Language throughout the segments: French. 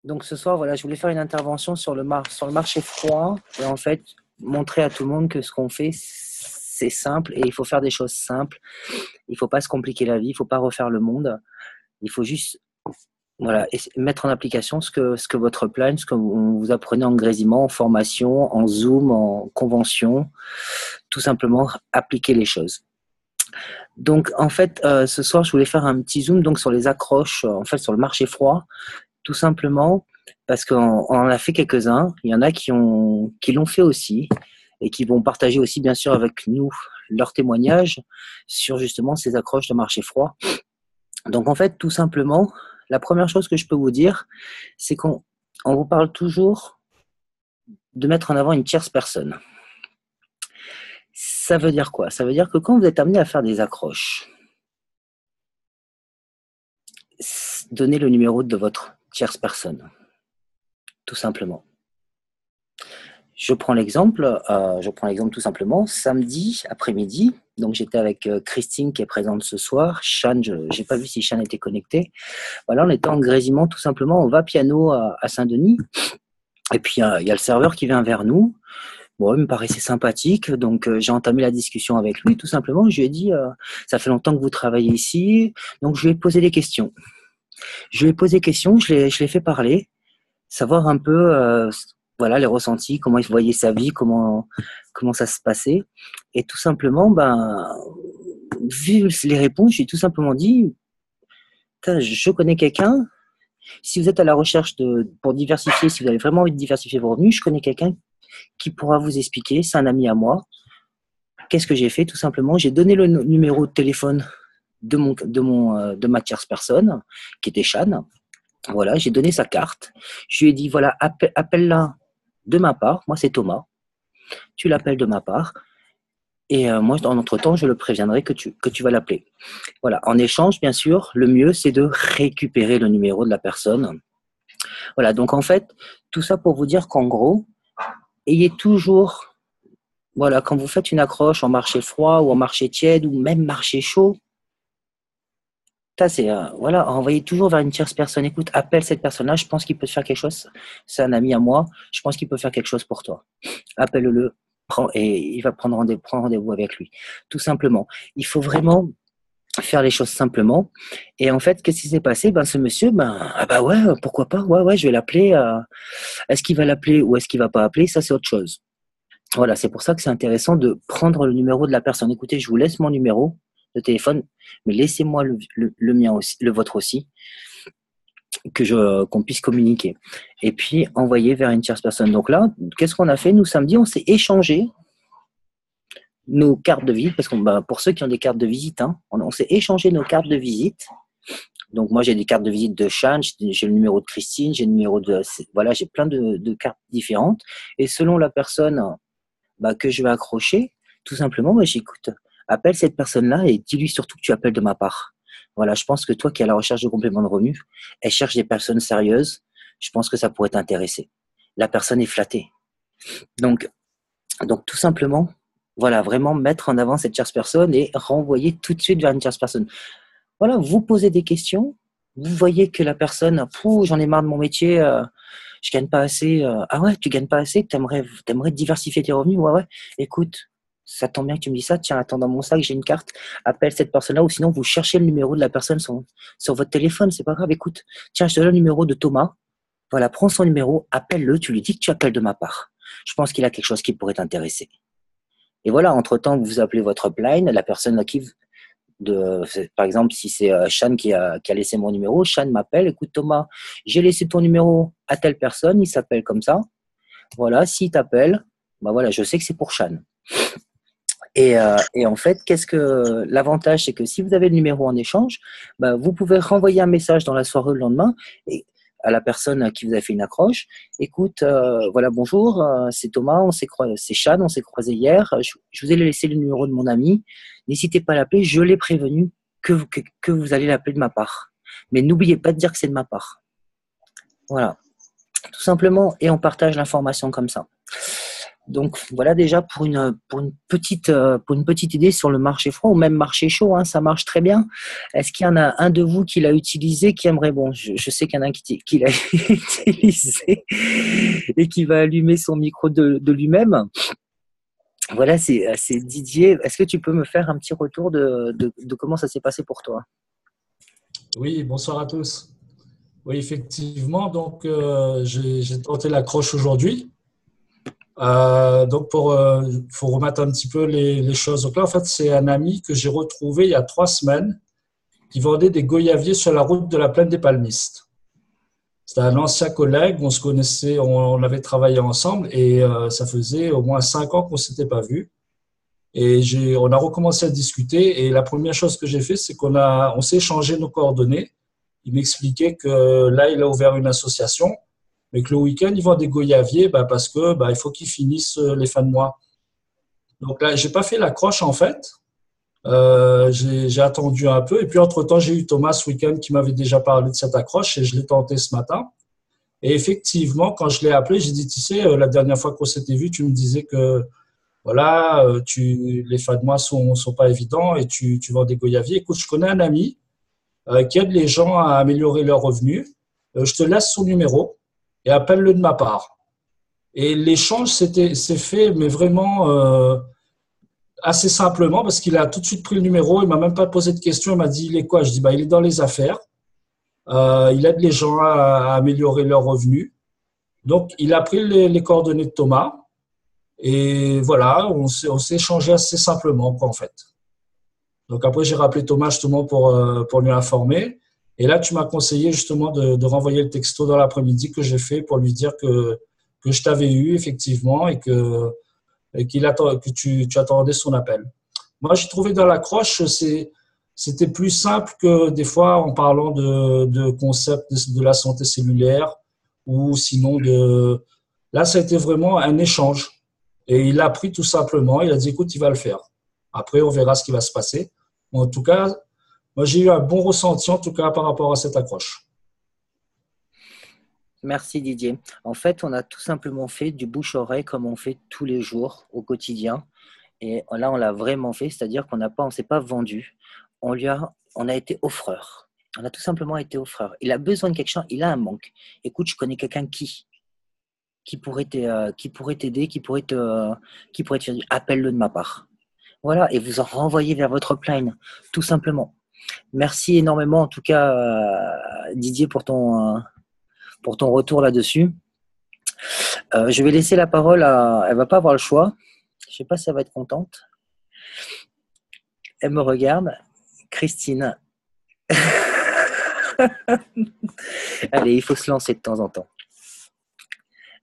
Donc ce soir, voilà, je voulais faire une intervention sur sur le marché froid et en fait montrer à tout le monde que ce qu'on fait, c'est simple et il faut faire des choses simples. Il ne faut pas se compliquer la vie, il ne faut pas refaire le monde. Il faut juste voilà, mettre en application ce que votre plan, ce que vous apprenez en grésillement, en formation, en Zoom, en convention, tout simplement appliquer les choses. Donc en fait, ce soir, je voulais faire un petit zoom donc sur les accroches, en fait sur le marché froid. Tout simplement parce qu'on en a fait quelques-uns. Il y en a qui l'ont fait aussi et qui vont partager aussi, bien sûr, avec nous leurs témoignages sur justement ces accroches de marché froid. Donc, en fait, tout simplement, la première chose que je peux vous dire, c'est qu'on vous parle toujours de mettre en avant une tierce personne. Ça veut dire quoi? Ça veut dire que quand vous êtes amené à faire des accroches, donnez le numéro de votre tierce personne, tout simplement. Je prends l'exemple tout simplement. Samedi après-midi, donc j'étais avec Christine qui est présente ce soir. Shan, je n'ai pas vu si Shan était connecté. Voilà, on était en grésillement tout simplement. On va piano à Saint-Denis. Et puis il y a le serveur qui vient vers nous. Bon, il me paraissait sympathique, donc j'ai entamé la discussion avec lui. Tout simplement, je lui ai dit, ça fait longtemps que vous travaillez ici, donc je lui ai posé des questions. Je lui ai posé des questions, je l'ai fait parler, savoir un peu voilà, les ressentis, comment il voyait sa vie, comment ça se passait. Et tout simplement, vu les réponses, j'ai tout simplement dit, je connais quelqu'un, si vous êtes à la recherche pour diversifier, si vous avez vraiment envie de diversifier vos revenus, je connais quelqu'un qui pourra vous expliquer, c'est un ami à moi. Qu'est-ce que j'ai fait? Tout simplement, j'ai donné le numéro de téléphone de ma tierce personne, qui était Shan. Voilà, j'ai donné sa carte. Je lui ai dit, voilà, appelle-la de ma part. Moi, c'est Thomas. Tu l'appelles de ma part. Et moi, en entre-temps, je le préviendrai que tu vas l'appeler. Voilà. En échange, bien sûr, le mieux, c'est de récupérer le numéro de la personne. Voilà. Donc, en fait, tout ça pour vous dire qu'en gros, ayez toujours, voilà, quand vous faites une accroche en marché froid ou en marché tiède ou même marché chaud, ça, c'est, voilà, envoyez toujours vers une tierce personne. Écoute, appelle cette personne-là, je pense qu'il peut te faire quelque chose. C'est un ami à moi, je pense qu'il peut faire quelque chose pour toi. Appelle-le, et il va prendre rendez-vous avec lui. Tout simplement. Il faut vraiment faire les choses simplement. Et en fait, qu'est-ce qui s'est passé? Ce monsieur, ouais, pourquoi pas? Ouais, je vais l'appeler. Est-ce qu'il va l'appeler ou est-ce qu'il va pas appeler? Ça, c'est autre chose. Voilà, c'est pour ça que c'est intéressant de prendre le numéro de la personne. Écoutez, je vous laisse mon numéro de téléphone, mais laissez-moi le mien aussi, le vôtre aussi, qu'on puisse communiquer. Et puis, envoyer vers une tierce personne. Donc là, qu'est-ce qu'on a fait? Nous, samedi, on s'est échangé nos cartes de visite, parce que pour ceux qui ont des cartes de visite, on s'est échangé nos cartes de visite. Donc moi, j'ai des cartes de visite de Shan, j'ai le numéro de Christine, j'ai le numéro voilà, j'ai plein de cartes différentes. Et selon la personne que je vais accrocher, tout simplement, j'écoute. Appelle cette personne-là et dis-lui surtout que tu appelles de ma part. Voilà, je pense que toi qui es à la recherche de compléments de revenus, elle cherche des personnes sérieuses. Je pense que ça pourrait t'intéresser. La personne est flattée. Donc tout simplement, voilà, vraiment mettre en avant cette tierce personne et renvoyer tout de suite vers une tierce personne. Voilà, vous posez des questions, vous voyez que la personne, j'en ai marre de mon métier, je gagne pas assez. Ah ouais, tu gagnes pas assez, t'aimerais diversifier tes revenus, ouais, écoute, ça tombe bien que tu me dis ça, tiens, attends, dans mon sac, j'ai une carte, appelle cette personne-là, ou sinon vous cherchez le numéro de la personne sur votre téléphone, c'est pas grave, écoute, tiens, je te donne le numéro de Thomas, voilà, prends son numéro, appelle-le, tu lui dis que tu appelles de ma part. Je pense qu'il a quelque chose qui pourrait t'intéresser. Et voilà, entre-temps, vous appelez votre upline, la personne à qui par exemple, si c'est Shan qui a laissé mon numéro, Shan m'appelle, écoute Thomas, j'ai laissé ton numéro à telle personne, il s'appelle comme ça. Voilà, s'il t'appelle, voilà, je sais que c'est pour Shan. Et en fait, l'avantage, c'est que si vous avez le numéro en échange, vous pouvez renvoyer un message dans la soirée ou le lendemain à la personne à qui vous avez fait une accroche. Écoute, voilà, bonjour, c'est Thomas, c'est Shan, on s'est croisé hier. Je vous ai laissé le numéro de mon ami. N'hésitez pas à l'appeler. Je l'ai prévenu que vous allez l'appeler de ma part. Mais n'oubliez pas de dire que c'est de ma part. Voilà, tout simplement. Et on partage l'information comme ça. Donc voilà déjà pour une petite idée sur le marché froid ou même marché chaud, hein, ça marche très bien. Est-ce qu'il y en a un de vous qui l'a utilisé, qui aimerait, bon, je sais qu'il y en a un qui l'a utilisé et qui va allumer son micro de lui-même. Voilà, c'est Didier. Est-ce que tu peux me faire un petit retour de comment ça s'est passé pour toi? Oui, bonsoir à tous. Oui, effectivement, donc j'ai tenté l'accroche aujourd'hui. Donc faut remettre un petit peu les choses. Donc là, en fait, c'est un ami que j'ai retrouvé il y a 3 semaines qui vendait des goyaviers sur la route de la plaine des Palmistes. C'était un ancien collègue, on se connaissait, on avait travaillé ensemble et ça faisait au moins 5 ans qu'on ne s'était pas vus. Et on a recommencé à discuter et la première chose que j'ai fait, c'est on s'est échangé nos coordonnées. Il m'expliquait que là, il a ouvert une association, mais que le week-end, il vend des goyaviers parce que il faut qu'ils finissent les fins de mois. Donc là, j'ai pas fait l'accroche en fait. J'ai attendu un peu et puis entre-temps, j'ai eu Thomas ce week-end qui m'avait déjà parlé de cette accroche et je l'ai tenté ce matin. Et effectivement, quand je l'ai appelé, j'ai dit, tu sais, la dernière fois qu'on s'était vu, tu me disais que voilà, les fins de mois sont pas évidents et tu vends des goyaviers. Écoute, je connais un ami qui aide les gens à améliorer leurs revenus. Je te laisse son numéro et appelle-le de ma part. Et l'échange s'est fait, mais vraiment assez simplement parce qu'il a tout de suite pris le numéro. Il m'a même pas posé de questions. Il m'a dit, il est quoi? Je dis, il est dans les affaires. Il aide les gens à améliorer leurs revenus. Donc, il a pris les coordonnées de Thomas. Et voilà, on s'est échangé assez simplement, quoi, en fait. Donc après, j'ai rappelé Thomas justement pour lui informer. Et là, tu m'as conseillé justement de renvoyer le texto dans l'après-midi que j'ai fait pour lui dire que je t'avais eu effectivement que tu attendais son appel. Moi, j'ai trouvé dans l'accroche, c'était plus simple que des fois en parlant de concepts de la santé cellulaire ou sinon Là, ça a été vraiment un échange. Et il a pris tout simplement, il a dit, écoute, il va le faire. Après, on verra ce qui va se passer. En tout cas, moi, j'ai eu un bon ressenti, en tout cas, par rapport à cette accroche. Merci Didier. En fait, on a tout simplement fait du bouche-oreille comme on fait tous les jours au quotidien. Et là, on l'a vraiment fait, c'est-à-dire on s'est pas vendu. On a été offreur. On a tout simplement été offreur. Il a besoin de quelque chose, il a un manque. Écoute, je connais quelqu'un qui pourrait t'aider, qui pourrait te faire appelle-le de ma part. Voilà, et vous en renvoyez vers votre upline, tout simplement. Merci énormément, en tout cas, Didier, pour ton retour là-dessus. Je vais laisser la parole à. Elle va pas avoir le choix. Je sais pas si elle va être contente. Elle me regarde. Christine. Allez, il faut se lancer de temps en temps.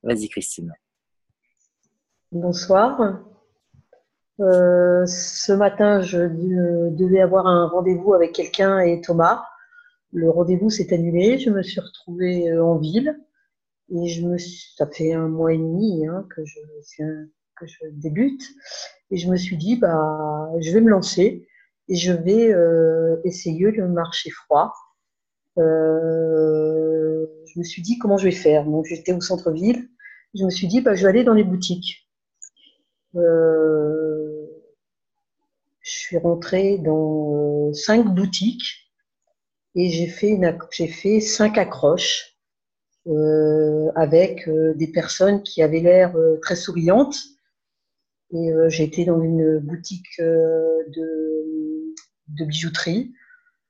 Vas-y, Christine. Bonsoir. Ce matin, je devais avoir un rendez-vous avec quelqu'un et Thomas. Le rendez-vous s'est annulé. Je me suis retrouvée en ville et ça fait 1 mois et demi que je débute et je me suis dit je vais me lancer et je vais essayer le marché froid. Je me suis dit comment je vais faire. Donc j'étais au centre-ville. Je me suis dit je vais aller dans les boutiques. Je suis rentrée dans 5 boutiques et j'ai fait 5 accroches avec des personnes qui avaient l'air très souriantes. Et j'ai été dans une boutique de bijouterie,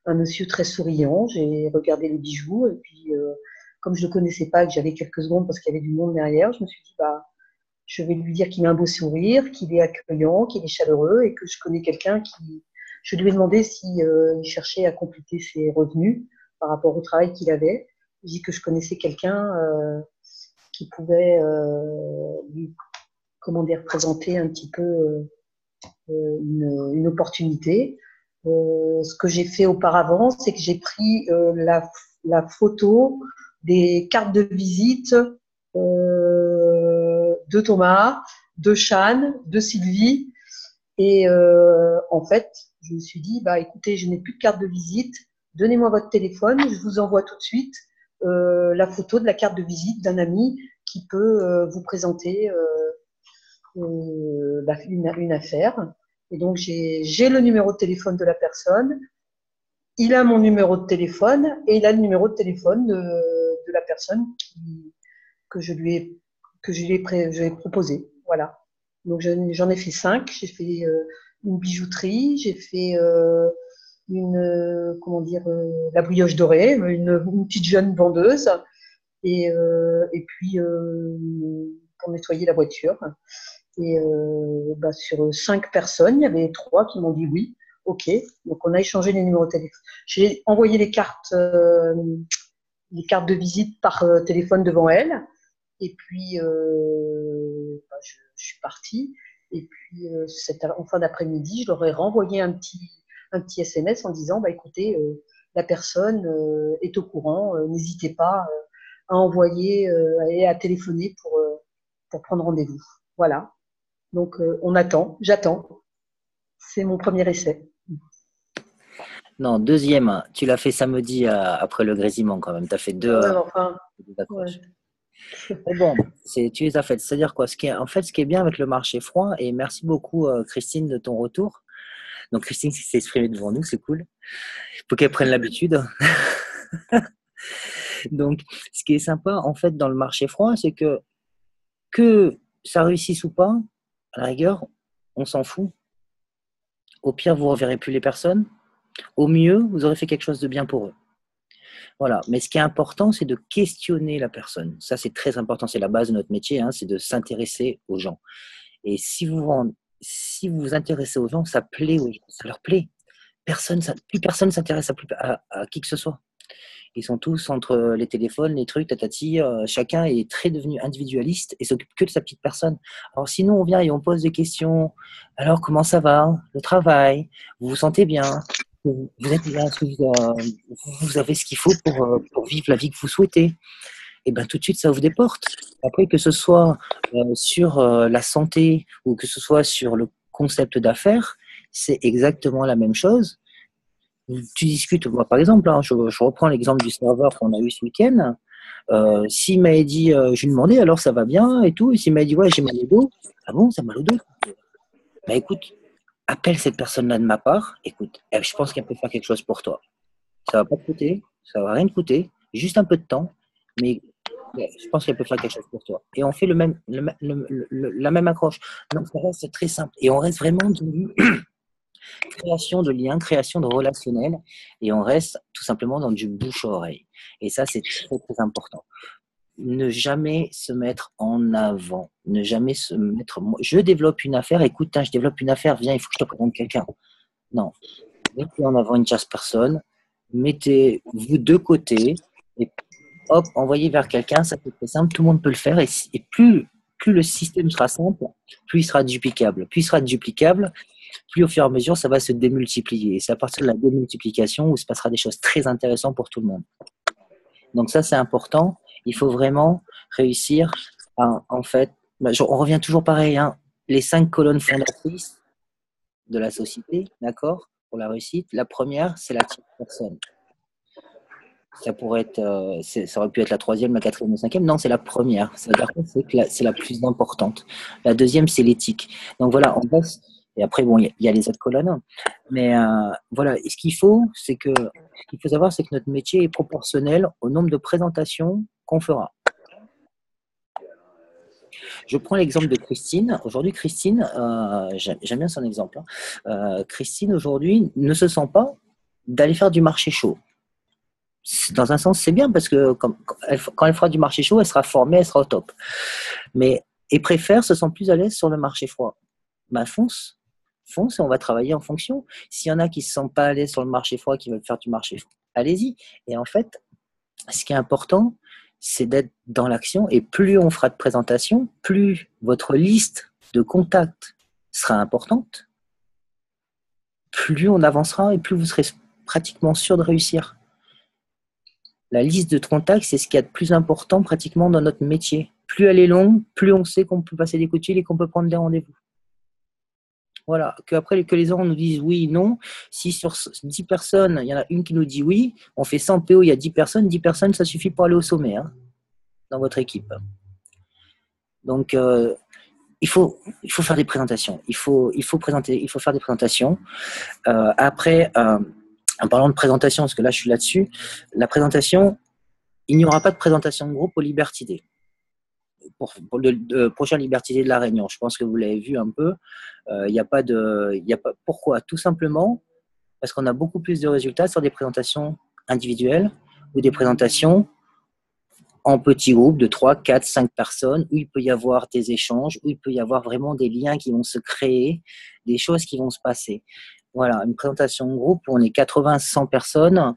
un monsieur très souriant. J'ai regardé les bijoux et puis comme je ne le connaissais pas et que j'avais quelques secondes parce qu'il y avait du monde derrière, je me suis dit je vais lui dire qu'il a un beau sourire, qu'il est accueillant, qu'il est chaleureux et que je connais quelqu'un qui. Je lui ai demandé s'il cherchait à compléter ses revenus par rapport au travail qu'il avait. Je dis que je connaissais quelqu'un qui pouvait lui présenter un petit peu une opportunité. Ce que j'ai fait auparavant, c'est que j'ai pris la photo des cartes de visite de Thomas, de Chane, de Sylvie. Et en fait, je me suis dit, écoutez, je n'ai plus de carte de visite, donnez-moi votre téléphone, je vous envoie tout de suite la photo de la carte de visite d'un ami qui peut vous présenter une affaire. Et donc, j'ai le numéro de téléphone de la personne, il a mon numéro de téléphone et il a le numéro de téléphone de la personne que je lui ai proposé. Voilà. Donc, j'en ai fait 5. J'ai fait une bijouterie, j'ai fait la brioche dorée, une petite jeune vendeuse, et puis pour nettoyer la voiture. Et sur 5 personnes, il y avait 3 qui m'ont dit oui. OK. Donc, on a échangé les numéros de téléphone. J'ai envoyé les cartes de visite par téléphone devant elle. Et puis, je suis partie. Et puis, en fin d'après-midi, je leur ai renvoyé un petit SMS en disant, écoutez, la personne est au courant. N'hésitez pas à envoyer et à téléphoner pour prendre rendez-vous. Voilà. Donc, j'attends. C'est mon premier essai. Non, deuxième, tu l'as fait samedi après le grésillement quand même. Tu as fait 2 accroches. Mais bon, tu les as faites. C'est-à-dire quoi? Ce qui est bien avec le marché froid, et merci beaucoup Christine de ton retour. Donc Christine qui s'est exprimée devant nous, c'est cool. Il faut qu'elle prenne l'habitude. Donc, ce qui est sympa en fait dans le marché froid, c'est que ça réussisse ou pas, à la rigueur, on s'en fout. Au pire, vous ne reverrez plus les personnes. Au mieux, vous aurez fait quelque chose de bien pour eux. Voilà. Mais ce qui est important, c'est de questionner la personne. Ça, c'est très important. C'est la base de notre métier, c'est de s'intéresser aux gens. Et si vous vous intéressez aux gens, ça plaît aux gens, ça leur plaît. Plus personne s'intéresse à qui que ce soit. Ils sont tous entre les téléphones, les trucs, tatati. Chacun est très devenu individualiste et s'occupe que de sa petite personne. Alors sinon, on vient et on pose des questions. Alors, comment ça va? Le travail? Vous vous sentez bien? Vous êtes bien? Vous avez ce qu'il faut pour vivre la vie que vous souhaitez? Et bien tout de suite, ça ouvre des portes. Après, que ce soit sur la santé ou que ce soit sur le concept d'affaires, c'est exactement la même chose. Tu discutes, moi, par exemple, je reprends l'exemple du serveur qu'on a eu ce week-end. S'il m'avait dit, je lui demandais, alors ça va bien et tout, et s'il m'avait dit, ouais, j'ai mal au dos, ah bon, ça a mal au dos? Écoute, appelle cette personne-là de ma part, écoute, je pense qu'elle peut faire quelque chose pour toi. Ça va pas te coûter, ça va rien te coûter, juste un peu de temps, mais je pense qu'elle peut faire quelque chose pour toi. Et on fait la même accroche. Donc, ça reste très simple. Et on reste vraiment création de liens, création de relationnels, et on reste tout simplement dans du bouche-oreille. Et ça, c'est très, très important. Ne jamais se mettre en avant. Ne jamais se mettre... Je développe une affaire, écoute, je développe une affaire, viens, il faut que je te présente quelqu'un. Non. Mettez en avant une tierce personne, mettez-vous de côté, et hop, envoyez vers quelqu'un, ça c'est très simple, tout le monde peut le faire, et plus le système sera simple, plus il sera duplicable. Plus il sera duplicable, plus au fur et à mesure, ça va se démultiplier. Et c'est à partir de la démultiplication où il se passera des choses très intéressantes pour tout le monde. Donc ça, c'est important. Il faut vraiment réussir à, en fait, on revient toujours pareil, les 5 colonnes fondatrices de la société, d'accord, pour la réussite. La première, c'est la tierce personne. Ça pourrait être, ça aurait pu être la 3e, la 4e, la 5e. Non, c'est la première. Ça veut dire que c'est la plus importante. La 2e, c'est l'éthique. Donc voilà, on passe. Et après, bon, il y a les autres colonnes. Mais voilà, et ce qu'il faut savoir, c'est que notre métier est proportionnel au nombre de présentations qu'on fera. Je prends l'exemple de Christine. Aujourd'hui, Christine, j'aime bien son exemple. Christine, aujourd'hui, ne se sent pas d'aller faire du marché chaud. Dans un sens, c'est bien parce que quand elle fera du marché chaud, elle sera formée, elle sera au top. Mais elle préfère se sent plus à l'aise sur le marché froid. Fonce et on va travailler en fonction. S'il y en a qui ne se sentent pas à l'aise sur le marché froid, qui veulent faire du marché froid, allez-y. Et en fait, ce qui est important, c'est d'être dans l'action. Et plus on fera de présentations, plus votre liste de contacts sera importante, plus on avancera et plus vous serez pratiquement sûr de réussir. La liste de contacts, c'est ce qu'il y a de plus important pratiquement dans notre métier. Plus elle est longue, plus on sait qu'on peut passer des coups de fil et qu'on peut prendre des rendez-vous. Voilà, qu'après que les gens nous disent oui, non. Si sur 10 personnes, il y en a une qui nous dit oui, on fait 100 PO, il y a 10 personnes, ça suffit pour aller au sommet dans votre équipe. Donc, il faut faire des présentations. Il faut faire des présentations. Après, en parlant de présentation, parce que là, je suis là-dessus, la présentation, il n'y aura pas de présentation de groupe au Liberty Day. Pour le prochain Liberty Day de La Réunion. Je pense que vous l'avez vu un peu. Il n'y a pas de, pourquoi? Tout simplement parce qu'on a beaucoup plus de résultats sur des présentations individuelles ou des présentations en petits groupes de 3, 4, 5 personnes où il peut y avoir des échanges, où il peut y avoir vraiment des liens qui vont se créer, des choses qui vont se passer. Voilà, une présentation de groupe où on est 80, 100 personnes.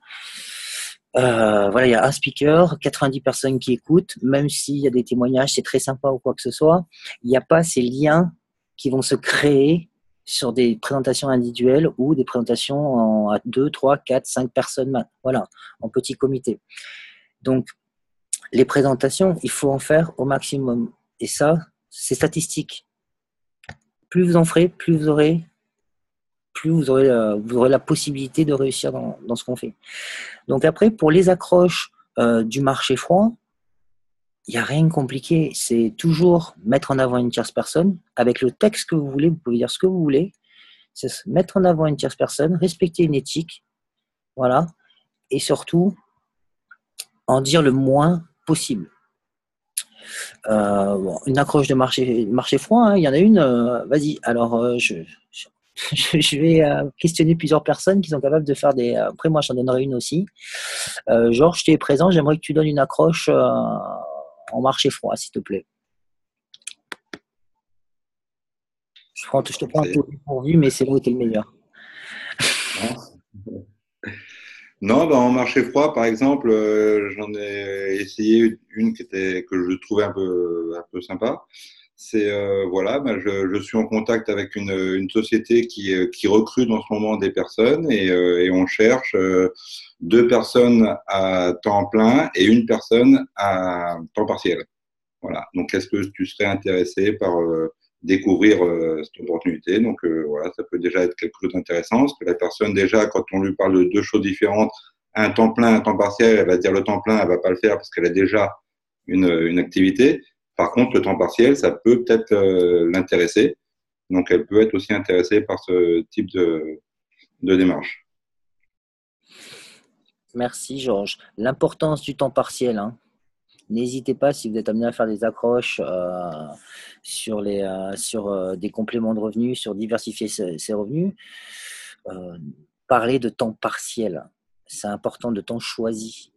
Voilà, il y a un speaker, 90 personnes qui écoutent, même s'il y a des témoignages, c'est très sympa ou quoi que ce soit. Il n'y a pas ces liens qui vont se créer sur des présentations individuelles ou des présentations à 2, 3, 4, 5 personnes, voilà, en petit comité. Donc, les présentations, il faut en faire au maximum. Et ça, c'est statistique. Plus vous en ferez, plus vous aurez la possibilité de réussir dans ce qu'on fait. Donc après, pour les accroches du marché froid, il n'y a rien de compliqué. C'est toujours mettre en avant une tierce personne. Avec le texte que vous voulez, vous pouvez dire ce que vous voulez. C'est mettre en avant une tierce personne, respecter une éthique. Voilà. Et surtout, en dire le moins possible. Une accroche de marché froid, hein, il y en a une. Vas-y. Alors, je vais questionner plusieurs personnes qui sont capables de faire des... Après, moi, j'en donnerai une aussi. Georges, tu es présent. J'aimerais que tu donnes une accroche en marché froid, s'il te plaît. Je te prends un peu pourvu, mais c'est là où tu es le meilleur. Non, en marché froid, par exemple, j'en ai essayé une que je trouvais un peu sympa. C'est voilà, je suis en contact avec une société qui recrute en ce moment des personnes et on cherche 2 personnes à temps plein et une personne à temps partiel. Voilà. Donc, est-ce que tu serais intéressé par découvrir cette opportunité? Donc voilà, ça peut déjà être quelque chose d'intéressant parce que la personne déjà, quand on lui parle de 2 choses différentes, un temps plein, un temps partiel, elle va dire le temps plein, elle va pas le faire parce qu'elle a déjà une activité. Par contre, le temps partiel, ça peut peut-être l'intéresser. Donc, elle peut être aussi intéressée par ce type de démarche. Merci, Georges. L'importance du temps partiel. Hein. N'hésitez pas, si vous êtes amené à faire des accroches sur des compléments de revenus, sur diversifier ses revenus, parlez de temps partiel. C'est important, de temps choisi.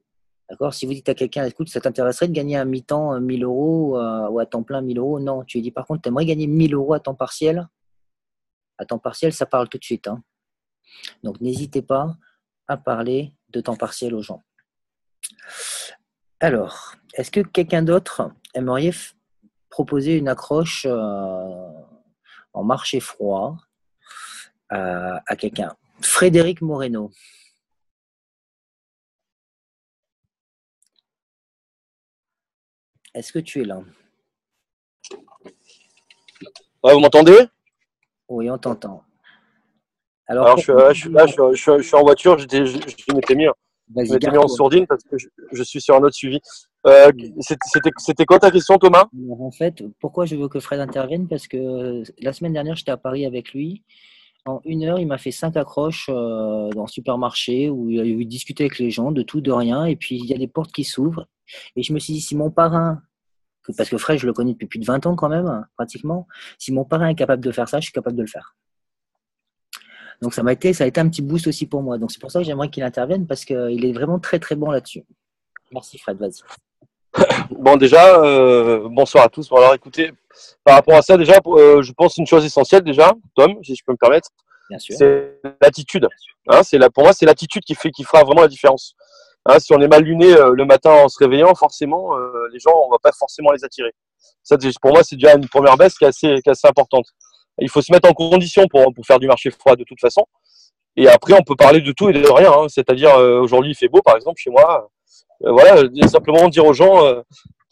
D'accord? Si vous dites à quelqu'un, écoute, ça t'intéresserait de gagner à mi-temps 1 000 euros ou à temps plein 1 000 euros? Non, tu lui dis par contre, tu aimerais gagner 1 000 euros à temps partiel? À temps partiel, ça parle tout de suite. Hein. Donc, n'hésitez pas à parler de temps partiel aux gens. Alors, est-ce que quelqu'un d'autre aimerait proposer une accroche en marché froid à quelqu'un? Frédéric Moreno. Est-ce que tu es là? Ouais, vous m'entendez? Oui, on t'entend. Alors je suis en voiture, je m'étais mis en sourdine parce que je suis sur un autre suivi. C'était quoi ta question, Thomas? Alors, en fait, pourquoi je veux que Fred intervienne? Parce que la semaine dernière, j'étais à Paris avec lui. En 1 heure, il m'a fait 5 accroches dans le supermarché où il discutait avec les gens de tout, de rien. Et puis, il y a des portes qui s'ouvrent. Et je me suis dit, si mon parrain, parce que Fred, je le connais depuis plus de 20 ans quand même, pratiquement, si mon parrain est capable de faire ça, je suis capable de le faire. Donc, ça a été un petit boost aussi pour moi. Donc, c'est pour ça que j'aimerais qu'il intervienne parce qu'il est vraiment très, très bon là-dessus. Merci, Fred. Vas-y. Bon, déjà, bonsoir à tous. Bon, alors, écoutez, par rapport à ça, déjà, je pense une chose essentielle, déjà, Tom, si je peux me permettre, c'est l'attitude. Hein, pour moi, c'est l'attitude qui fera vraiment la différence. Hein, si on est mal luné le matin en se réveillant, forcément, les gens, on va pas forcément les attirer. Ça, pour moi, c'est déjà une première baisse qui est assez importante. Il faut se mettre en condition pour faire du marché froid de toute façon. Et après, on peut parler de tout et de rien. Hein. C'est-à-dire, aujourd'hui, il fait beau, par exemple, chez moi. Voilà, simplement dire aux gens,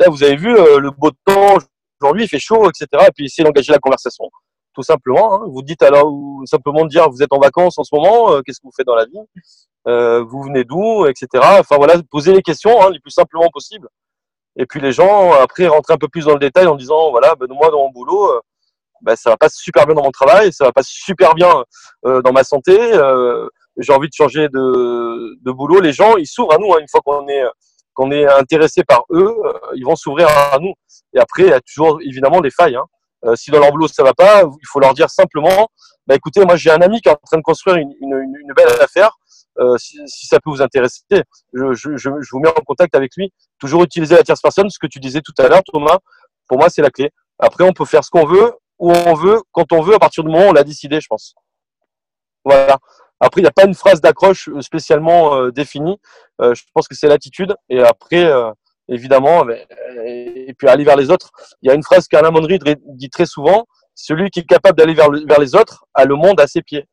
vous avez vu le beau temps, aujourd'hui, il fait chaud, etc. Et puis, essayer d'engager la conversation, tout simplement. Hein. Vous dites alors, ou simplement dire, vous êtes en vacances en ce moment, qu'est-ce que vous faites dans la vie, vous venez d'où, etc. Enfin, voilà, poser les questions les plus simplement possible. Et puis, les gens, après, rentrent un peu plus dans le détail en disant, voilà, moi, dans mon boulot, bah, ça va pas super bien dans mon travail, ça va pas super bien dans ma santé. J'ai envie de changer de boulot. Les gens, ils s'ouvrent à nous hein, une fois qu'on est intéressé par eux, ils vont s'ouvrir à nous. Et après, il y a toujours évidemment des failles. Hein. Si dans leur boulot ça va pas, il faut leur dire simplement, bah écoutez, moi j'ai un ami qui est en train de construire une belle affaire. Si ça peut vous intéresser, je vous mets en contact avec lui. Toujours utiliser la tierce personne, ce que tu disais tout à l'heure, Thomas. Pour moi, c'est la clé. Après, on peut faire ce qu'on veut, où on veut, quand on veut, à partir du moment où on l'a décidé, je pense. Voilà. Après, il n'y a pas une phrase d'accroche spécialement définie. Je pense que c'est l'attitude. Et après, évidemment, et puis aller vers les autres. Il y a une phrase qu'Alain Monry dit très souvent. Celui qui est capable d'aller vers les autres a le monde à ses pieds.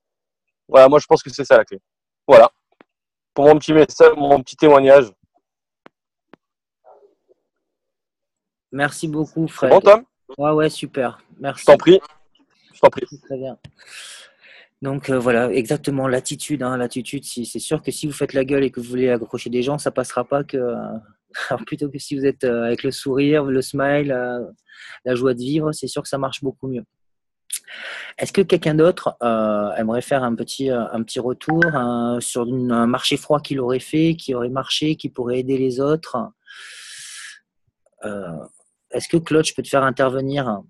Voilà, moi je pense que c'est ça la clé. Voilà. Pour mon petit message, mon petit témoignage. Merci beaucoup, Fred. C'est bon, Tom? Ouais, super. Merci. Je t'en prie. Très bien. Donc voilà, exactement, l'attitude. Hein, l'attitude, c'est sûr que si vous faites la gueule et que vous voulez accrocher des gens, ça passera pas que. Alors plutôt que si vous êtes avec le sourire, le smile, la joie de vivre, c'est sûr que ça marche beaucoup mieux. Est-ce que quelqu'un d'autre aimerait faire un petit retour sur un marché froid qu'il aurait fait, qui aurait marché, qui pourrait aider les autres? Est-ce que Claude, je peux te faire intervenir?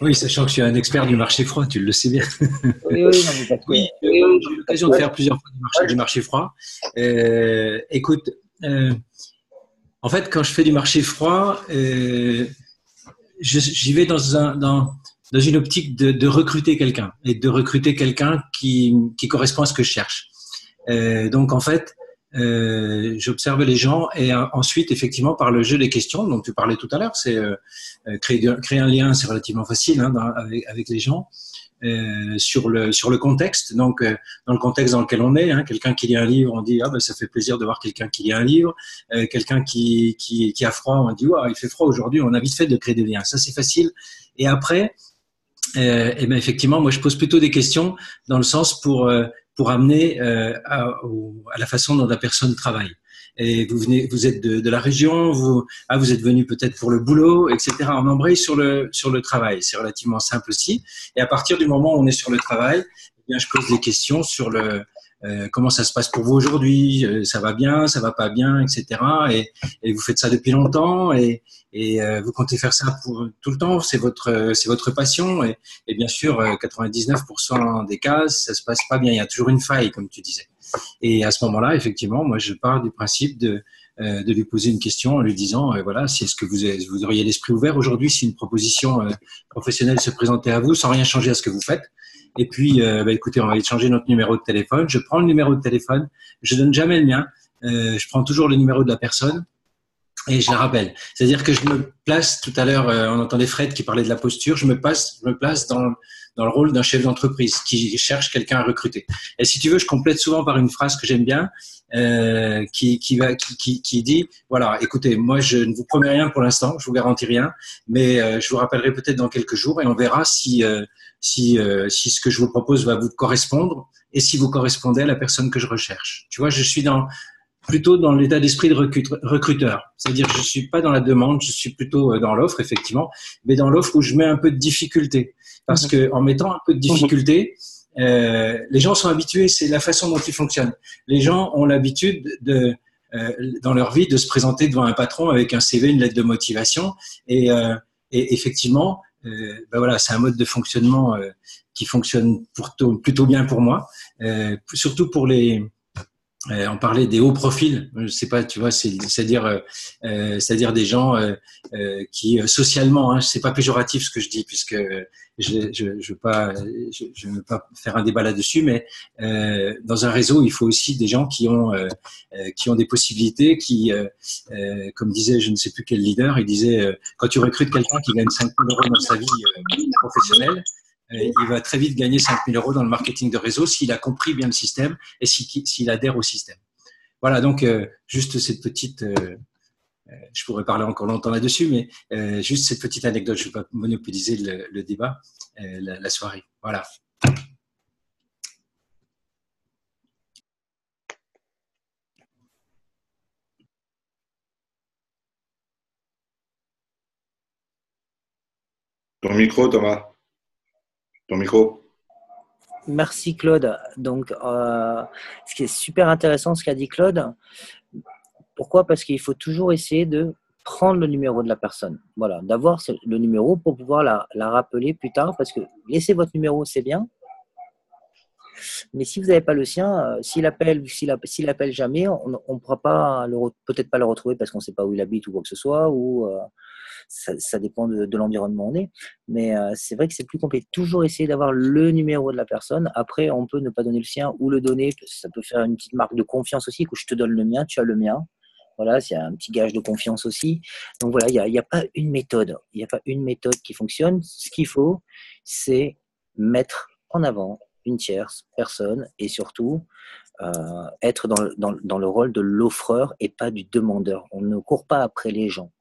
Oui, sachant que je suis un expert du marché froid, tu le sais bien. Oui, j'ai eu l'occasion de faire plusieurs fois du marché froid. Écoute, en fait, quand je fais du marché froid, j'y vais dans une optique de recruter quelqu'un et de recruter quelqu'un qui correspond à ce que je cherche. Donc, en fait, j'observe les gens et ensuite, effectivement, par le jeu des questions dont tu parlais tout à l'heure, c'est créer un lien, c'est relativement facile hein, avec les gens. Sur le contexte, donc dans le contexte dans lequel on est, hein, quelqu'un qui lit un livre, on dit ah ben ça fait plaisir de voir quelqu'un qui lit un livre, quelqu'un qui a froid, on dit ouais, il fait froid aujourd'hui, on a vite fait de créer des liens, ça c'est facile. Et après, et ben effectivement, moi je pose plutôt des questions dans le sens pour amener à la façon dont la personne travaille. Et vous êtes de la région, vous êtes venu peut-être pour le boulot, etc. On embraye sur le travail. C'est relativement simple aussi. Et à partir du moment où on est sur le travail, eh bien, je pose des questions sur comment ça se passe pour vous aujourd'hui, ça va bien, ça va pas bien, etc. Et vous faites ça depuis longtemps et vous comptez faire ça pour tout le temps, c'est votre passion et bien sûr 99% des cas ça se passe pas bien, il y a toujours une faille comme tu disais. Et à ce moment-là, effectivement, moi je pars du principe de lui poser une question en lui disant voilà, si est-ce que vous auriez l'esprit ouvert aujourd'hui si une proposition professionnelle se présentait à vous sans rien changer à ce que vous faites. Et puis, écoutez, on va changer notre numéro de téléphone. Je prends le numéro de téléphone, je donne jamais le mien. Je prends toujours le numéro de la personne et je la rappelle. C'est-à-dire que je me place, tout à l'heure, on entendait Fred qui parlait de la posture, je me place dans le rôle d'un chef d'entreprise qui cherche quelqu'un à recruter. Et si tu veux, je complète souvent par une phrase que j'aime bien, qui dit, voilà, écoutez, moi je ne vous promets rien pour l'instant, je vous garantis rien, mais je vous rappellerai peut-être dans quelques jours et on verra si ce que je vous propose va vous correspondre et si vous correspondez à la personne que je recherche. Tu vois, je suis plutôt dans l'état d'esprit de recruteur. C'est-à-dire que je suis pas dans la demande, je suis plutôt dans l'offre, effectivement, mais dans l'offre où je mets un peu de difficulté. Parce que en mettant un peu de difficulté, les gens sont habitués, c'est la façon dont ils fonctionnent. Les gens ont l'habitude dans leur vie de se présenter devant un patron avec un CV, une lettre de motivation et effectivement, voilà, c'est un mode de fonctionnement qui fonctionne plutôt bien pour moi, surtout pour on parlait des hauts profils, je sais pas, tu vois, c'est-à-dire des gens qui socialement, hein, c'est pas péjoratif ce que je dis puisque je veux pas faire un débat là-dessus, mais dans un réseau, il faut aussi des gens qui ont des possibilités, comme disait, je ne sais plus quel leader, il disait quand tu recrutes quelqu'un qui gagne 5 000 € dans sa vie professionnelle, il va très vite gagner 5 000 € dans le marketing de réseau s'il a compris bien le système et s'il adhère au système. Voilà, donc juste cette petite, je pourrais parler encore longtemps là-dessus, mais juste cette petite anecdote, je ne vais pas monopoliser le débat, la soirée. Voilà. Ton micro, Thomas. Ton micro. Merci Claude. Donc, ce qui est super intéressant, ce qu'a dit Claude. Pourquoi? Parce qu'il faut toujours essayer de prendre le numéro de la personne. Voilà, d'avoir le numéro pour pouvoir la rappeler plus tard. Parce que laisser votre numéro, c'est bien. Mais si vous n'avez pas le sien, s'il appelle jamais, on ne pourra pas peut-être pas le retrouver parce qu'on ne sait pas où il habite ou quoi que ce soit, ou ça dépend de l'environnement où on est. Mais c'est vrai que c'est plus compliqué. Toujours essayer d'avoir le numéro de la personne. Après, on peut ne pas donner le sien ou le donner. Ça peut faire une petite marque de confiance aussi, que je te donne le mien, tu as le mien. Voilà, c'est un petit gage de confiance aussi. Donc voilà, il n'y a pas une méthode. Il n'y a pas une méthode qui fonctionne. Ce qu'il faut, c'est mettre en avant une tierce personne et surtout être dans le rôle de l'offreur et pas du demandeur. On ne court pas après les gens.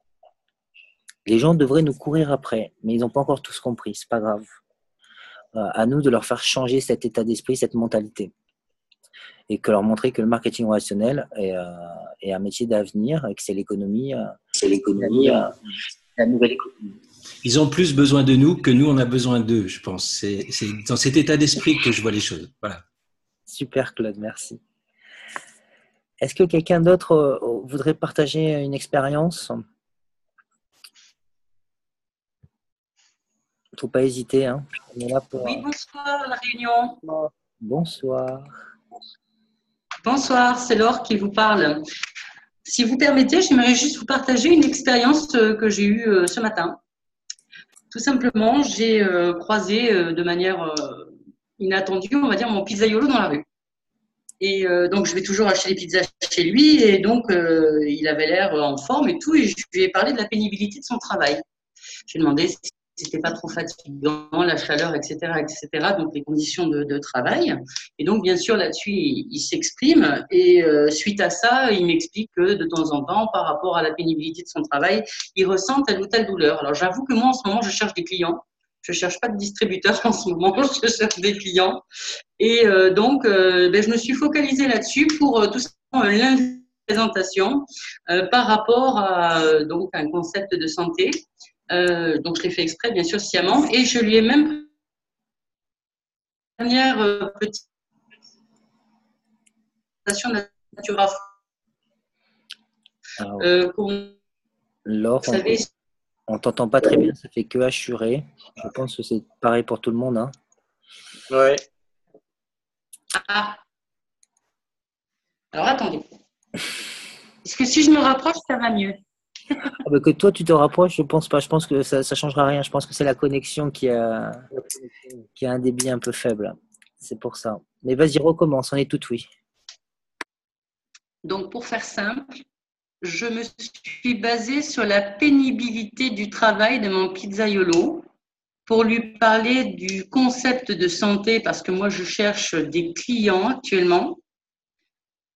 Les gens devraient nous courir après, mais ils n'ont pas encore tous compris, c'est pas grave. À nous de leur faire changer cet état d'esprit, cette mentalité. Et que leur montrer que le marketing relationnel est un métier d'avenir et que c'est l'économie. La nouvelle économie. Ils ont plus besoin de nous que nous, on a besoin d'eux, je pense. C'est dans cet état d'esprit que je vois les choses. Voilà. Super, Claude, merci. Est-ce que quelqu'un d'autre voudrait partager une expérience? Il ne faut pas hésiter. Hein. On est là pour, oui, bonsoir à la réunion. Bonsoir. Bonsoir, c'est Laure qui vous parle. Si vous permettez, j'aimerais juste vous partager une expérience que j'ai eue ce matin. Tout simplement, j'ai croisé de manière inattendue, on va dire, mon pizzaiolo dans la rue. Et donc, je vais toujours acheter des pizzas chez lui. Et donc, il avait l'air en forme et tout. Et je lui ai parlé de la pénibilité de son travail. J'ai demandé si c'était pas trop fatigant, la chaleur, etc., donc les conditions de travail. Et donc, bien sûr, là-dessus, il s'exprime. Et suite à ça, il m'explique que de temps en temps, par rapport à la pénibilité de son travail, il ressent telle ou telle douleur. Alors, j'avoue que moi, en ce moment, je cherche des clients. Je ne cherche pas de distributeur en ce moment, je cherche des clients. Et donc, je me suis focalisée là-dessus pour tout simplement lundi présentation par rapport à donc, un concept de santé. Donc, je l'ai fait exprès, bien sûr, sciemment. Et je lui ai même dernière petite présentation de Natura. Laure, on ne t'entend pas très bien, ça fait que assurer. Je pense que c'est pareil pour tout le monde. Hein. Ouais. Ah. Alors, attendez. Est-ce que si je me rapproche, ça va mieux? Que toi, tu te rapproches, je pense pas. Je pense que ça ne changera rien. Je pense que c'est la connexion qui a un débit un peu faible. C'est pour ça. Mais vas-y, recommence. On est tout oui. Donc, pour faire simple, je me suis basée sur la pénibilité du travail de mon pizzaiolo pour lui parler du concept de santé parce que moi, je cherche des clients actuellement.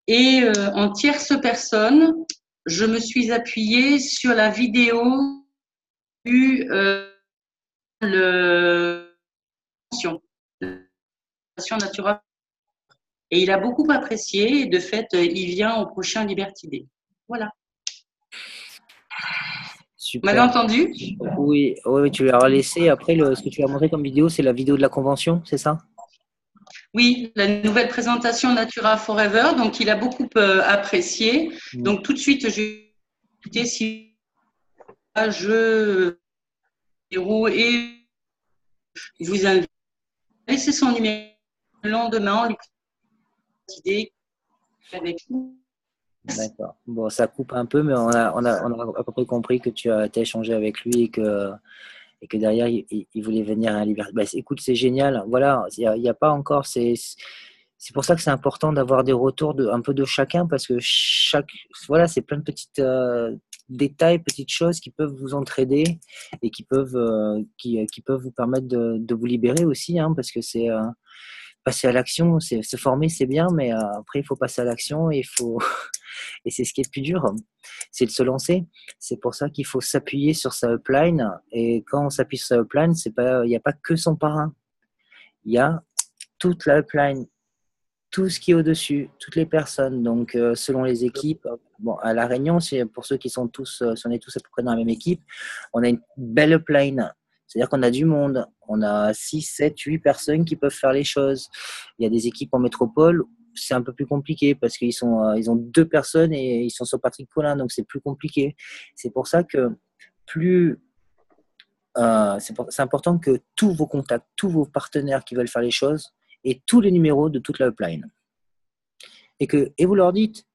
Et en tierce personne, je me suis appuyée sur la vidéo du Natura. Et il a beaucoup apprécié. Et de fait, il vient au prochain Liberty Day. Voilà. Super. Vous m'avez entendu? Oui, tu l'as laissé. Après, ce que tu as montré comme vidéo, c'est la vidéo de la convention, c'est ça? Oui, la nouvelle présentation Natura Forever. Donc, il a beaucoup apprécié. Donc, tout de suite, j'ai écouté si je et vous invite à laisser son numéro le lendemain, lui idée avec nous. D'accord. Bon, ça coupe un peu, mais on a à peu près compris que tu as échangé avec lui et que derrière, il voulait venir à Liberté. Écoute, c'est génial. Voilà, il n'y a pas encore. C'est pour ça que c'est important d'avoir des retours un peu de chacun parce que voilà, c'est plein de petites détails, petites choses qui peuvent vous entraider et qui peuvent vous permettre de vous libérer aussi, hein, parce que c'est passer à l'action, se former, c'est bien, mais après, il faut passer à l'action et et c'est ce qui est le plus dur, c'est de se lancer. C'est pour ça qu'il faut s'appuyer sur sa upline. Et quand on s'appuie sur sa upline, il n'y a pas que son parrain. Il y a toute la upline, tout ce qui est au-dessus, toutes les personnes. Donc, selon les équipes, bon, à La Réunion, pour ceux qui sont tous, si on est tous à peu près dans la même équipe, on a une belle upline C'est-à-dire qu'on a du monde. On a 6, 7, 8 personnes qui peuvent faire les choses. Il y a des équipes en métropole, c'est un peu plus compliqué parce qu'ils ils ont 2 personnes et ils sont sur Patrick Paulin, donc c'est plus compliqué. C'est pour ça que c'est important que tous vos contacts, tous vos partenaires qui veulent faire les choses aient tous les numéros de toute la upline. Et vous leur dites,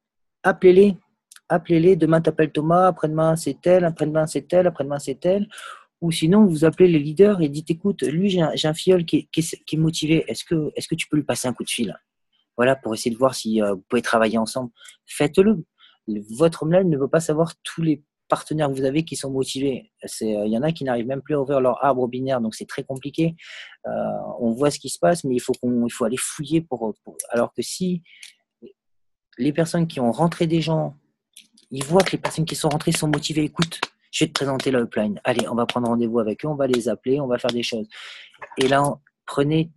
appelez-les, demain t'appelles Thomas, après-demain c'est tel, après-demain c'est tel, après-demain c'est tel. Ou sinon, vous appelez les leaders et dites, écoute, lui, j'ai un filleul qui est motivé. Est-ce que tu peux lui passer un coup de fil? Voilà, pour essayer de voir si vous pouvez travailler ensemble. Faites-le. Votre homeline ne veut pas savoir tous les partenaires que vous avez qui sont motivés. Il y en a qui n'arrivent même plus à ouvrir leur arbre binaire, donc c'est très compliqué. On voit ce qui se passe, mais il faut aller fouiller alors que si les personnes qui ont rentré des gens, ils voient que les personnes qui sont rentrées sont motivées, écoute, je vais te présenter la upline. Allez, on va prendre rendez-vous avec eux, on va les appeler, on va faire des choses. Et là,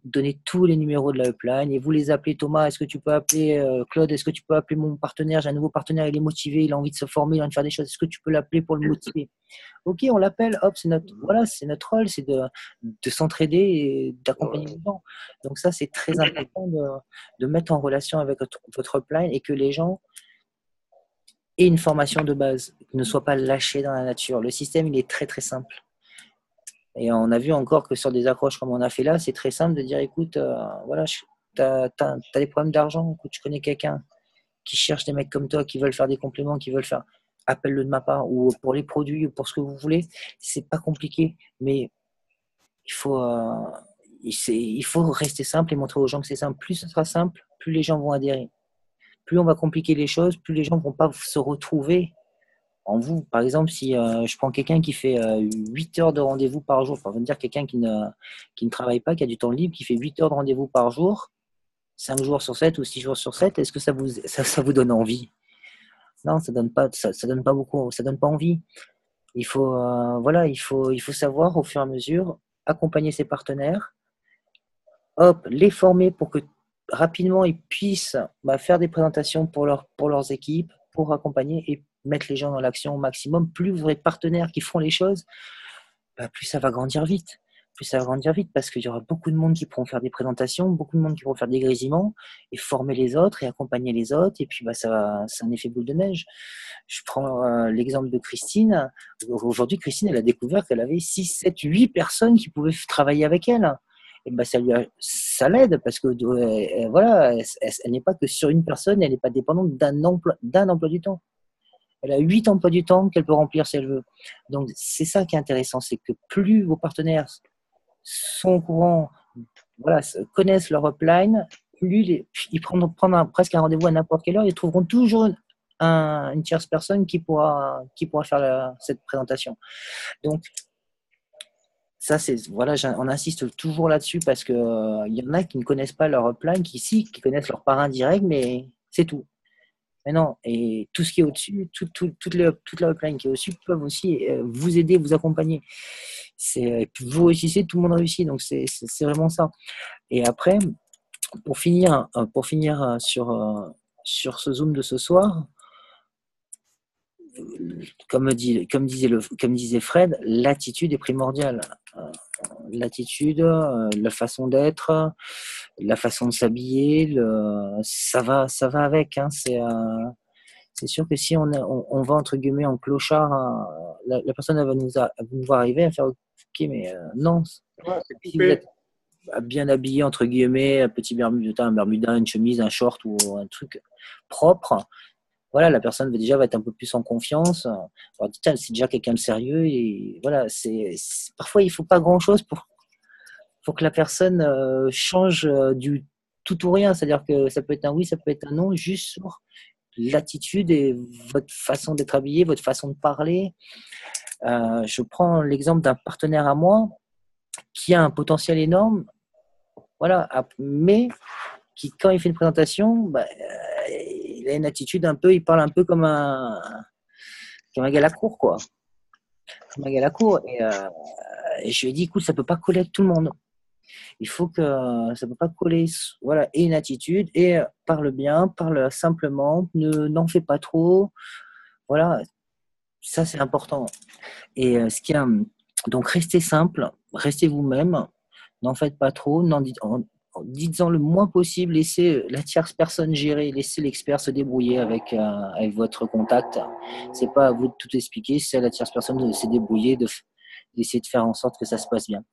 donnez tous les numéros de la upline et vous les appelez. Thomas, est-ce que tu peux appeler Claude? Est-ce que tu peux appeler mon partenaire? J'ai un nouveau partenaire, il est motivé, il a envie de se former, il a envie de faire des choses. Est-ce que tu peux l'appeler pour le motiver? Ok, on l'appelle. Hop, c'est notre rôle, c'est de s'entraider et d'accompagner les gens. Donc ça, c'est très important de mettre en relation avec votre upline et que les gens aient une formation de base, ne soient pas lâchés dans la nature. Le système, il est très très simple. Et on a vu encore que sur des accroches comme on a fait là, c'est très simple de dire, écoute, voilà, tu as des problèmes d'argent, écoute, je connais quelqu'un qui cherche des mecs comme toi, qui veulent faire des compléments, qui veulent faire, appelle-le de ma part, ou pour les produits, ou pour ce que vous voulez. C'est pas compliqué, mais il faut rester simple et montrer aux gens que c'est simple. Plus ce sera simple, plus les gens vont adhérer. Plus on va compliquer les choses, plus les gens ne vont pas se retrouver en vous. Par exemple, si je prends quelqu'un qui fait 8 heures de rendez-vous par jour, enfin, on va dire quelqu'un qui ne travaille pas, qui a du temps libre, qui fait 8 heures de rendez-vous par jour, 5 jours sur 7 ou 6 jours sur 7, est-ce que ça vous donne envie? Non, ça donne pas beaucoup, ça donne pas envie. Il faut, il faut savoir au fur et à mesure accompagner ses partenaires, les former pour que rapidement ils puissent faire des présentations pour leurs équipes, pour accompagner et mettre les gens dans l'action au maximum. Plus vous aurez de partenaires qui font les choses, plus ça va grandir vite. Plus ça va grandir vite parce qu'il y aura beaucoup de monde qui pourront faire des présentations, beaucoup de monde qui pourront faire des grésillements et former les autres et accompagner les autres. Et puis, c'est un effet boule de neige. Je prends l'exemple de Christine. Aujourd'hui, Christine, elle a découvert qu'elle avait 6, 7, 8 personnes qui pouvaient travailler avec elle. Et ça l'aide parce que elle n'est pas que sur une personne, elle n'est pas dépendante d'un emploi du temps. Elle a 8 emplois du temps qu'elle peut remplir si elle veut. Donc, c'est ça qui est intéressant, c'est que plus vos partenaires sont au courant, connaissent leur upline, plus ils prendront presque un rendez-vous à n'importe quelle heure, ils trouveront toujours une tierce personne qui pourra faire cette présentation. Donc, ça, on insiste toujours là-dessus parce qu'il y en a qui ne connaissent pas leur upline, qui connaissent leur parrain direct, mais c'est tout. Mais non, et tout ce qui est au-dessus, toute la upline qui est au-dessus peuvent aussi vous aider, vous accompagner. Vous réussissez, tout le monde réussit, donc c'est vraiment ça. Et après, pour finir sur ce Zoom de ce soir, comme disait Fred, l'attitude est primordiale. L'attitude, la façon d'être, la façon de s'habiller, ça va avec. Hein, c'est sûr que si on va entre guillemets en clochard, la personne elle va nous voir arriver à faire ok, mais non. Si vous êtes bien habillé entre guillemets, un petit bermuda, une chemise, un short ou un truc propre, voilà, la personne va être un peu plus en confiance. Alors, c'est déjà quelqu'un de sérieux et voilà, parfois il faut pas grand chose pour que la personne change du tout ou rien. C'est-à-dire que ça peut être un oui, ça peut être un non, juste sur l'attitude et votre façon d'être habillé, votre façon de parler. Je prends l'exemple d'un partenaire à moi qui a un potentiel énorme, voilà, mais qui, quand il fait une présentation, il a une attitude il parle un peu comme un gars à la cour, quoi. Comme un gars à la cour. Et je lui ai dit, écoute, ça peut pas coller avec tout le monde. Il faut que ça peut pas coller, voilà, et une attitude, et parle bien, parle simplement, n'en fais pas trop. Voilà, ça c'est important. Et ce qui est Donc, restez simple, restez vous-même, n'en faites pas trop, dites-en le moins possible, laissez la tierce personne gérer, laissez l'expert se débrouiller avec votre contact. C'est pas à vous de tout expliquer, c'est à la tierce personne de se débrouiller, d'essayer de faire en sorte que ça se passe bien.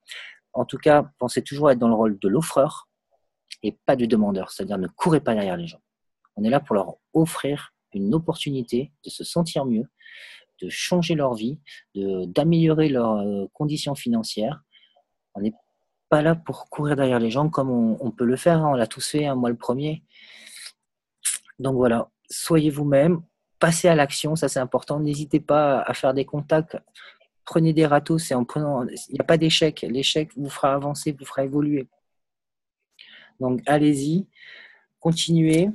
En tout cas, pensez toujours à être dans le rôle de l'offreur et pas du demandeur, c'est-à-dire ne courez pas derrière les gens. On est là pour leur offrir une opportunité de se sentir mieux, de changer leur vie, d'améliorer leurs conditions financières. On n'est pas là pour courir derrière les gens comme on peut le faire, hein, on l'a tous fait, hein, moi le premier. Donc voilà, soyez vous-même, passez à l'action, ça c'est important. N'hésitez pas à faire des contacts, prenez des râteaux, il n'y a pas d'échec. L'échec vous fera avancer, vous fera évoluer. Donc allez-y, continuez.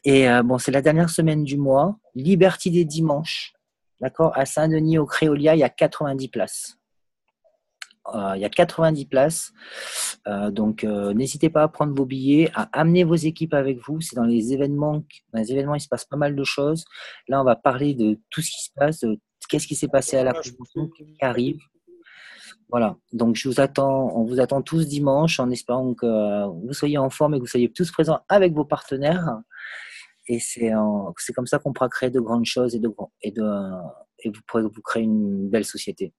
Et c'est la dernière semaine du mois, Liberty des dimanches. D'accord, à Saint-Denis, au Créolia, il y a 90 places. Il y a 90 places. Donc, n'hésitez pas à prendre vos billets, à amener vos équipes avec vous. C'est dans les événements. Dans les événements, il se passe pas mal de choses. Là, on va parler de tout ce qui se passe, qu'est-ce qui s'est passé à la convention qui arrive. Voilà. Donc, on vous attend tous dimanche en espérant que vous soyez en forme et que vous soyez tous présents avec vos partenaires. Et c'est comme ça qu'on pourra créer de grandes choses et vous pourrez vous créer une belle société.